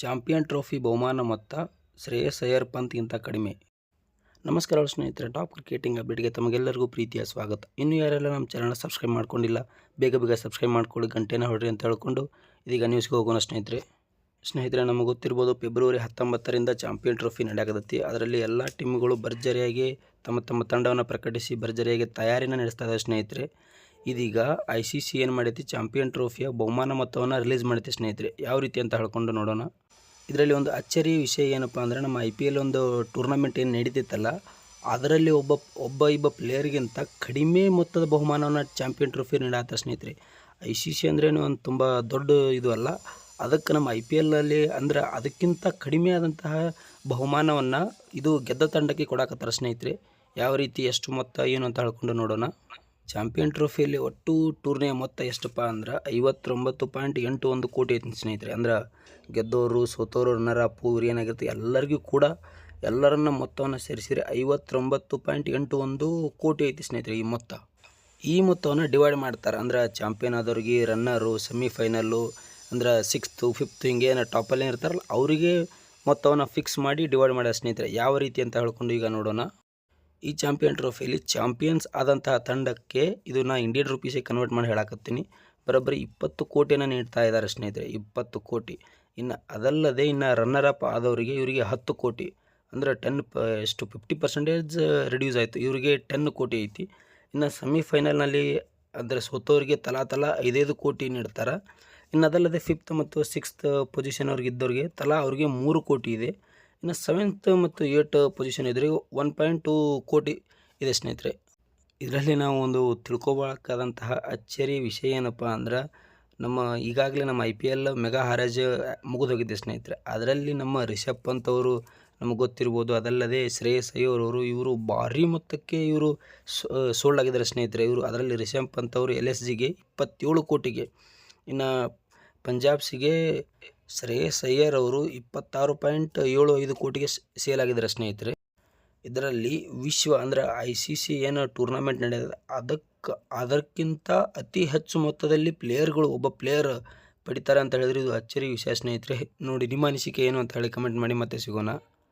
Champion trophy ಬಹುಮಾನ ಮೊತ್ತ ಶ್ರೇಯಸ್ ಅಯ್ಯರ್ ಪಂತ್ಗಿಂತ ಕಡಿಮೆ. ನಮಸ್ಕಾರ ಸ್ನೇಹಿತರೆ, ಟಾಪ್ ಕ್ರಿಕೆಟಿಂಗ್ ಅಪ್ಡೇಟ್ಗೆ ತಮಗೆಲ್ಲರಿಗೂ ಪ್ರೀತಿಯ ಸ್ವಾಗತ. ಇನ್ನು ಯಾರೆಲ್ಲ ನಮ್ಮ ಚಾನಲ್ನ ಸಬ್ಸ್ಕ್ರೈಬ್ ಮಾಡ್ಕೊಂಡಿಲ್ಲ, ಬೇಗ ಸಬ್ಸ್ಕ್ರೈಬ್ ಮಾಡ್ಕೊಳ್ಳಿ, ಗಂಟೆನ ಹೊಡ್ರಿ ಅಂತ ಹೇಳ್ಕೊಂಡು ಇದೀಗ ನ್ಯೂಸ್ಗೆ ಹೋಗೋಣ ಸ್ನೇಹಿತರೆ, ನಮಗೆ ಗೊತ್ತಿರ್ಬೋದು, ಫೆಬ್ರವರಿ 19ರಿಂದ ಚಾಂಪಿಯನ್ ಟ್ರೋಫಿ ನಡೆಯಕತ್ತೈತಿ. ಅದರಲ್ಲಿ ಎಲ್ಲ ಟೀಮ್ಗಳು ಭರ್ಜರಿಯಾಗಿ ತಮ್ಮ ತಂಡವನ್ನು ಪ್ರಕಟಿಸಿ ಭರ್ಜರಿಯಾಗಿ ತಯಾರಿನ ನಡೆಸ್ತಾ ಇದ್ದಾರೆ ಸ್ನೇಹಿತರೆ. ಇದೀಗ ICC ಏನು ಮಾಡೈತಿ, ಚಾಂಪಿಯನ್ ಟ್ರೋಫಿಯ ಬಹುಮಾನ ಮೊತ್ತವನ್ನು ರಿಲೀಸ್ ಮಾಡೈತಿ ಸ್ನೇಹಿತರೆ. ಯಾವ ರೀತಿ ಅಂತ ಹೇಳ್ಕೊಂಡು ನೋಡೋಣ. ಇದರಲ್ಲಿ ಒಂದು ಅಚ್ಚರಿ ವಿಷಯ ಏನಪ್ಪ ಅಂದರೆ, ನಮ್ಮ IPL ಒಂದು ಟೂರ್ನಮೆಂಟ್ ಏನು ನಡೀತಿತ್ತಲ್ಲ, ಅದರಲ್ಲಿ ಒಬ್ಬ ಪ್ಲೇಯರ್ಗಿಂತ ಕಡಿಮೆ ಮೊತ್ತದ ಬಹುಮಾನವನ್ನು ಚಾಂಪಿಯನ್ ಟ್ರೋಫಿ ನೀಡಾತ ಸ್ನೇಹಿತರೆ. ICC ಅಂದ್ರೇನು ಒಂದು ತುಂಬ ದೊಡ್ಡ ಇದು ಅಲ್ಲ, ಅದಕ್ಕೆ ನಮ್ಮ IPLಲ್ಲಿ ಅಂದ್ರೆ ಅದಕ್ಕಿಂತ ಕಡಿಮೆ ಆದಂತಹ ಬಹುಮಾನವನ್ನು ಇದು ಗೆದ್ದ ತಂಡಕ್ಕೆ ಕೊಡಾಕತ್ತಾರೆ ಸ್ನೇಹಿತರೆ. ಯಾವ ರೀತಿ, ಎಷ್ಟು ಮೊತ್ತ ಏನು ಅಂತ ಹೇಳ್ಕೊಂಡು ನೋಡೋಣ. ಚಾಂಪಿಯನ್ ಟ್ರೋಫಿಯಲ್ಲಿ ಒಟ್ಟು ಟೂರ್ನಿಯ ಮೊತ್ತ ಎಷ್ಟಪ್ಪ ಅಂದ್ರೆ 59.81 ಕೋಟಿ ಐತಿ ಸ್ನೇಹಿತರೆ. ಅಂದ್ರೆ ಗೆದ್ದವರು, ಸೋತವರು, ರನ್ನರ್ ಅಪ್ ಇವ್ರು ಏನಾಗಿರುತ್ತೆ ಎಲ್ಲರಿಗೂ ಕೂಡ ಎಲ್ಲರನ್ನ ಮೊತ್ತವನ್ನು ಸೇರಿಸಿದರೆ 59.81 ಕೋಟಿ ಐತಿ ಸ್ನೇಹಿತರೆ ಈ ಮೊತ್ತವನ್ನು ಡಿವೈಡ್ ಮಾಡ್ತಾರೆ. ಅಂದ್ರೆ ಚಾಂಪಿಯನ್ ಆದವ್ರಿಗೆ, ರನ್ನರು, ಸೆಮಿಫೈನಲ್ಲು, ಅಂದ್ರೆ 6th 5th ಹಿಂಗೇನು ಟಾಪಲ್ಲಿ ಇರ್ತಾರಲ್ಲ ಅವರಿಗೆ ಮೊತ್ತವನ್ನು ಫಿಕ್ಸ್ ಮಾಡಿ ಡಿವೈಡ್ ಮಾಡ್ಯಾರ ಸ್ನೇಹಿತರೆ. ಯಾವ ರೀತಿ ಅಂತ ಹೇಳ್ಕೊಂಡು ಈಗ ನೋಡೋಣ. ಈ ಚಾಂಪಿಯನ್ ಟ್ರೋಫಿಯಲ್ಲಿ ಚಾಂಪಿಯನ್ಸ್ ಆದಂತಹ ತಂಡಕ್ಕೆ ಇದು ನಾ ಇಂಡಿಯನ್ ರುಪೀಸಿಗೆ ಕನ್ವರ್ಟ್ ಮಾಡಿ ಹೇಳಾಕತ್ತೀನಿ, ಬರೋಬ್ಬರಿ 20 ಕೋಟಿಯನ್ನು ನೀಡ್ತಾ ಇದ್ದಾರೆ ಸ್ನೇಹಿತರೆ. 20 ಕೋಟಿ. ಇನ್ನು ಅದಲ್ಲದೆ ಇನ್ನು ರನ್ನರ್ ಅಪ್ ಆದವರಿಗೆ ಇವರಿಗೆ 10 ಕೋಟಿ, ಅಂದರೆ 50% ರಿಡ್ಯೂಸ್ ಆಯಿತು. ಇವರಿಗೆ 10 ಕೋಟಿ ಐತಿ. ಇನ್ನು ಸೆಮಿಫೈನಲ್ನಲ್ಲಿ ಅಂದರೆ ಸೋತವರಿಗೆ ತಲಾ 5 ಕೋಟಿ ನೀಡ್ತಾರೆ. ಇನ್ನು ಅದಲ್ಲದೆ 5th ಮತ್ತು 6th ಪೊಸಿಷನ್ ಇದ್ದವ್ರಿಗೆ ತಲಾ ಅವ್ರಿಗೆ 3 ಕೋಟಿ ಇದೆ. ಇನ್ನು 7th ಮತ್ತು 8th ಪೊಸಿಷನ್ ಇದ್ದವರಿಗೆ 1.2 ಕೋಟಿ ಇದೆ ಸ್ನೇಹಿತರೆ. ಇದರಲ್ಲಿ ನಾವು ಒಂದು ತಿಳ್ಕೊಬೇಕಾದಂತಹ ಅಚ್ಚರಿ ವಿಷಯ ಏನಪ್ಪ ಅಂದ್ರೆ, ಈಗಾಗಲೇ ನಮ್ಮ IPL ಮೆಗಾ ಹರಾಜು ಮುಗಿದೋಗಿದೆ ಸ್ನೇಹಿತರೆ. ಅದರಲ್ಲಿ ನಮ್ಮ ರಿಷಬ್ ಪಂತ್ ಅವರು ನಮಗೆ ಗೊತ್ತಿರ್ಬೋದು, ಅದಲ್ಲದೆ ಶ್ರೇಯಸ್ ಅಯ್ಯರ್ ಅವರು, ಇವರು ಭಾರಿ ಮೊತ್ತಕ್ಕೆ ಇವರು ಸೋಲ್ಡ್ ಆಗಿದ್ದಾರೆ ಸ್ನೇಹಿತರೆ. ಇವರು ಅದರಲ್ಲಿ ರಿಷಬ್ ಪಂತ್ ಅವರು LSGಗೆ 27 ಕೋಟಿಗೆ, ಇನ್ನು ಪಂಜಾಬ್ಸಿಗೆ ಶ್ರೇಯಸ್ ಅಯ್ಯರ್ ಅವರು 26.75 ಕೋಟಿಗೆ ಸೇಲ್ ಆಗಿದ್ದಾರೆ ಸ್ನೇಹಿತರೆ. ಇದರಲ್ಲಿ ವಿಶ್ವ ಅಂದರೆ ICC ಏನು ಟೂರ್ನಮೆಂಟ್ ನಡೆದಿದೆ ಅದಕ್ಕಿಂತ ಅತಿ ಹೆಚ್ಚು ಮೊತ್ತದಲ್ಲಿ ಒಬ್ಬ ಪ್ಲೇಯರ್ ಪಡಿತಾರೆ ಅಂತ ಹೇಳಿದ್ರೆ ಇದು ಅಚ್ಚರಿ ವಿಷಯ ಸ್ನೇಹಿತರೆ. ನೋಡಿ, ನಿಮ್ಮ ಅನಿಸಿಕೆ ಏನು ಅಂತ ಹೇಳಿ ಕಮೆಂಟ್ ಮಾಡಿ, ಮತ್ತೆ ಸಿಗೋಣ.